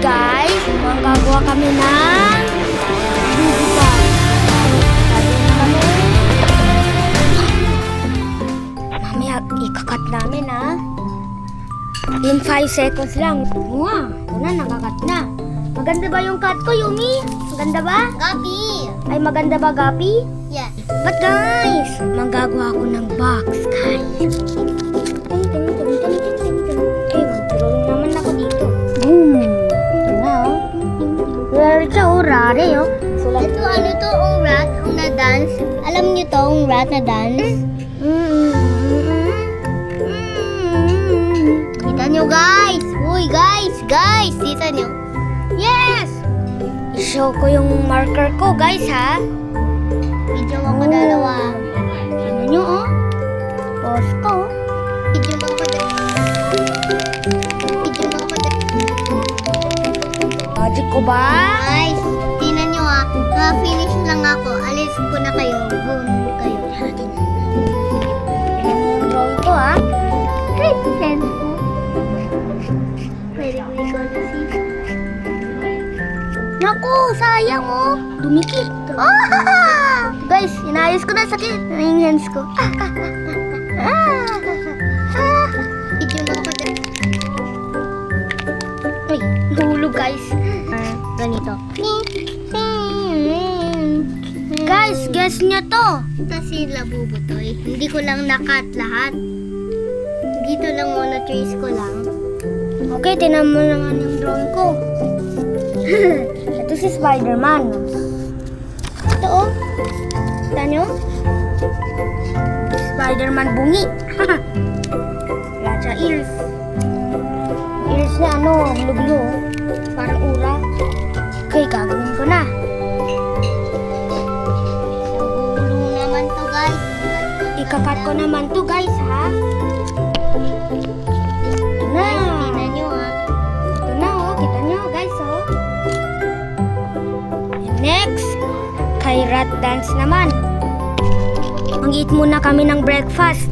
guys, manggagawa kami ng bubuka. Mamaya ikakat namin ha. In 5 seconds lang. Wow, na nakakat na. Maganda ba yung cut ko, Yumi? Maganda ba? Gabi! Ay, maganda ba, Gapi? Yes. But guys, manggagawa ako ng box, guys. Naman ako dito. Boom! Ito na, oh. Rare siya, oh. Rare, oh. Sulat. Ito, ano to, ang rat, ang na-dance. Alam niyo to, ang rat na dance? Kita nyo, guys! Uy, guys! Guys! Kita nyo? Yes! I-show ko yung marker ko, guys, ha? Video ako dalawa. Ano nyo, oh? Pause ko, oh. Video mo ako dalawa. Video mo ako dalawa. Magic ko ba? Guys, tingnan nyo ah. Na-finish lang ako. Alis ko na kayo. Boom kayo. Tingnan mo yung drawing ko, ha? Hey, friends ko. Pwede ko ikaw na si... Naku, sayang, oh. Dumikit. Ah! Guys, inayos ko na sakit. Yung hands ko. Video mo ako dalawa. Uy, nahulog, guys. Ganito. Guys, guess nyo to. Kasi labubutoy. Hindi ko lang nakat lahat. Dito lang muna, trace ko lang. Okay, tinan mo naman yung drawing ko. Ito si Spider-Man. Ito, oh. Kita nyo? Spider-Man bungi. Wala siya ears. Ears na ano, blue-blue. Parang ura. Okay, gagawin ko na. Ulo naman to, guys. Ikakat ko naman to, guys, ha? Ito na. Tingnan nyo ah. Ito na, oh. Kita nyo, guys, oh. And next, kay Rat Dance naman. Mag-eat muna kami ng breakfast.